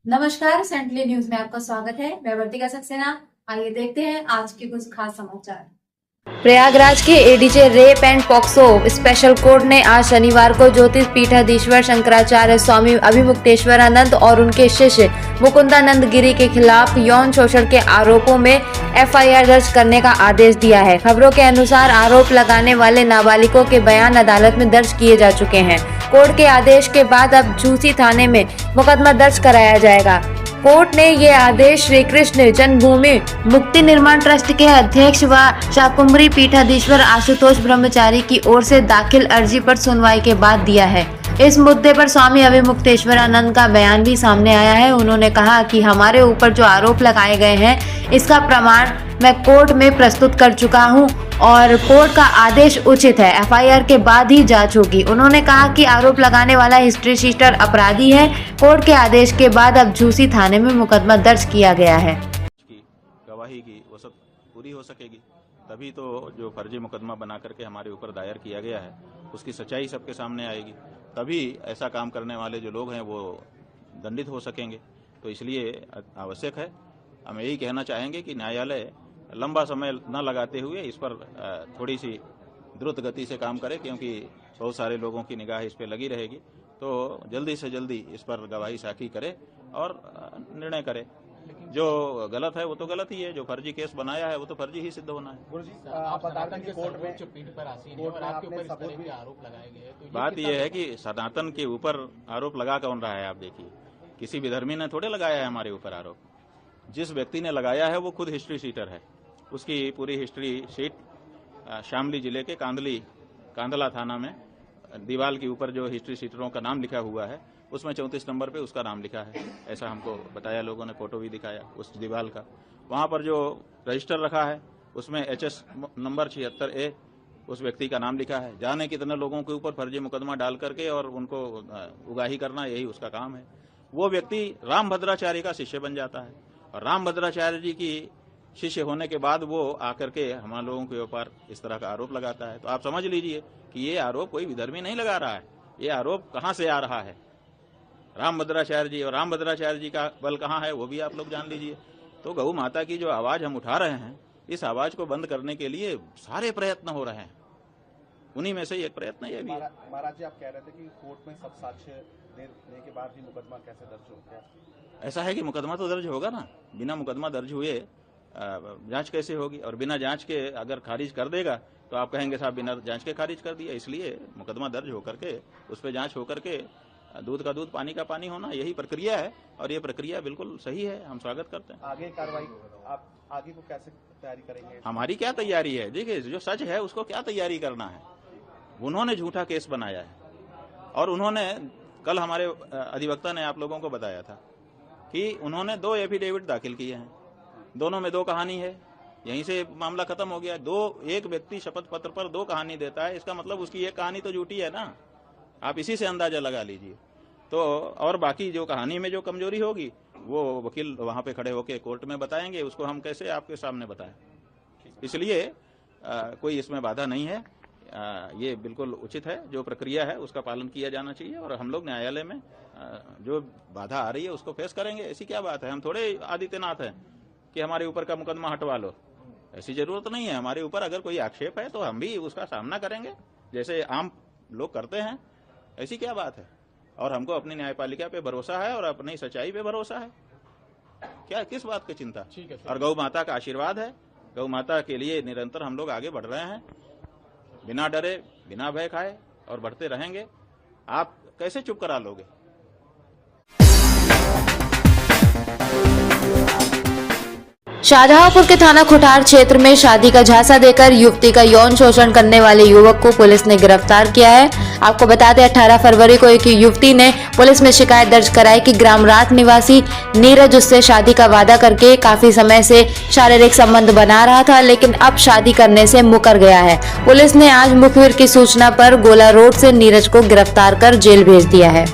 नमस्कार, centrally news में आपका स्वागत है। मैं वर्तिका सक्सेना। आइए देखते हैं आज के कुछ खास समाचार। प्रयागराज के ADJ rape and POCSO special court ने आज शनिवार को ज्योतिष पीठाधीश्वर शंकराचार्य स्वामी अभिमुक्तेश्वरानंद और उनके शिष्य मुकुंदानंद गिरी के खिलाफ यौन शोषण के आरोपों में एफआईआर दर्ज करने का आदेश दिया है। खबरों के अनुसार आरोप लगाने वाले नाबालिगों के बयान अदालत में दर्ज किए जा चुके हैं। कोर्ट के आदेश के बाद अब झूसी थाने में मुकदमा दर्ज कराया जाएगा। कोर्ट ने ये आदेश श्री कृष्ण जन्मभूमि मुक्ति निर्माण ट्रस्ट के अध्यक्ष व शाकुंभरी पीठाधीश्वर आशुतोष ब्रह्मचारी की ओर से दाखिल अर्जी पर सुनवाई के बाद दिया है। इस मुद्दे पर स्वामी अभिमुक्तेश्वरानंद का बयान भी सामने आया है। उन्होंने कहा कि हमारे ऊपर जो आरोप लगाए गए हैं इसका प्रमाण मैं कोर्ट में प्रस्तुत कर चुका हूं और कोर्ट का आदेश उचित है। एफआईआर के बाद ही जांच होगी। उन्होंने कहा कि आरोप लगाने वाला हिस्ट्री शीटर अपराधी है। कोर्ट के आदेश के बाद अब झूसी थाने में मुकदमा दर्ज किया गया है। गवाही की वसत पूरी हो सकेगी तभी तो जो फर्जी मुकदमा बना करके हमारे ऊपर दायर किया गया है उसकी सच्चाई सबके सामने आएगी, तभी ऐसा काम करने वाले जो लोग हैं वो दंडित हो सकेंगे। तो इसलिए आवश्यक है, हम यही कहना चाहेंगे कि न्यायालय लंबा समय न लगाते हुए इस पर थोड़ी सी द्रुत गति से काम करे, क्योंकि बहुत सारे लोगों की निगाह इस पर लगी रहेगी। तो जल्दी से जल्दी इस पर गवाही साखी करे और निर्णय करे। जो गलत है वो तो गलत ही है, जो फर्जी केस बनाया है वो तो फर्जी ही सिद्ध होना है। आप बता दें कि कोर्ट में पीठ पर आसीन है और आपके ऊपर इस तरह के आरोप लगाए गए हैं, तो बात यह है कि सनातन के ऊपर आरोप लगा कौन रहा है? आप देखिए, किसी विधर्मी ने थोड़े लगाया है हमारे ऊपर आरोप। जिस व्यक्ति ने लगाया है वो खुद हिस्ट्री शीटर है। उसकी पूरी हिस्ट्री शीट शामली जिले के कांदला थाना में दीवाल के ऊपर जो हिस्ट्री शीटरों का नाम लिखा हुआ है उसमें 34 नंबर पे उसका नाम लिखा है। ऐसा हमको बताया, लोगों ने फोटो भी दिखाया उस दीवाल का। वहां पर जो रजिस्टर रखा है उसमें HS नंबर 76A उस व्यक्ति का नाम लिखा है। जाने कितने लोगों के ऊपर फर्जी मुकदमा डाल करके और उनको उगाही करना, यही उसका काम है। वो व्यक्ति रामभद्राचार्य का शिष्य बन जाता है और रामभद्राचार्य जी की शिष्य होने के बाद वो आकर के हमारे लोगों के ऊपर इस तरह का आरोप लगाता है। तो आप समझ लीजिए कि ये आरोप कोई विधर्मी नहीं लगा रहा है। ये आरोप कहां से आ रहा है? रामभद्राचार्य जी, और रामभद्राचार्य जी का बल कहाँ है वो भी आप लोग जान लीजिए। तो गौ माता की जो आवाज हम उठा रहे हैं, इस आवाज को बंद करने के लिए सारे प्रयत्न हो रहे हैं। उन्हीं में से एक प्रयत्न ये भी है। महाराज जी, आप कह रहे थे कि कोर्ट में सब साक्ष्य देने के बाद भी मुकदमा कैसे दर्ज हो गया? ऐसा है कि मुकदमा तो दर्ज होगा ना। बिना मुकदमा दर्ज हुए जांच कैसे होगी? और बिना जांच के अगर खारिज कर देगा तो आप कहेंगे साहब बिना जांच के खारिज कर दिया। इसलिए मुकदमा दर्ज होकर के उस पर जांच होकर के दूध का दूध पानी का पानी होना, यही प्रक्रिया है और ये प्रक्रिया बिल्कुल सही है। हम स्वागत करते हैं। आगे कार्रवाई आप आगे को कैसे तैयारी करेंगे? हमारी क्या तैयारी है? देखिए, जो सच है उसको क्या तैयारी करना है। उन्होंने झूठा केस बनाया है और उन्होंने कल हमारे अधिवक्ता ने आप लोगों को बताया था कि उन्होंने 2 एफिडेविट दाखिल किए हैं। दोनों में 2 कहानी है। यहीं से मामला खत्म हो गया। एक व्यक्ति शपथ पत्र पर 2 कहानी देता है, इसका मतलब उसकी एक कहानी तो झूठी है ना। आप इसी से अंदाजा लगा लीजिए। तो और बाकी जो कहानी में जो कमजोरी होगी वो वकील वहां पे खड़े होकर कोर्ट में बताएंगे। उसको हम कैसे आपके सामने बताएं? इसलिए कोई इसमें बाधा नहीं है। ये बिल्कुल उचित है। जो प्रक्रिया है उसका पालन किया जाना चाहिए और हम लोग न्यायालय में जो बाधा आ रही है उसको फेस करेंगे। ऐसी क्या बात है? हम थोड़े आदित्यनाथ हैं कि हमारे ऊपर का मुकदमा हटवा लो। ऐसी जरूरत नहीं है। हमारे ऊपर अगर कोई आक्षेप है तो हम भी उसका सामना करेंगे जैसे आम लोग करते हैं। ऐसी क्या बात है? और हमको अपनी न्यायपालिका पे भरोसा है और अपनी सच्चाई पे भरोसा है। क्या किस बात की चिंता? और गौ माता का आशीर्वाद है। गौ माता के लिए निरंतर हम लोग आगे बढ़ रहे हैं, बिना डरे बिना भय खाए, और बढ़ते रहेंगे। आप कैसे चुप करा लोगे? शाहजहांपुर के थाना खुटार क्षेत्र में शादी का झांसा देकर युवती का यौन शोषण करने वाले युवक को पुलिस ने गिरफ्तार किया है। आपको बता दें 18 फरवरी को एक युवती ने पुलिस में शिकायत दर्ज कराई कि ग्राम रात निवासी नीरज उससे शादी का वादा करके काफी समय से शारीरिक संबंध बना रहा था, लेकिन अब शादी करने से मुकर गया है। पुलिस ने आज मुखबिर की सूचना पर गोला रोड से नीरज को गिरफ्तार कर जेल भेज दिया है।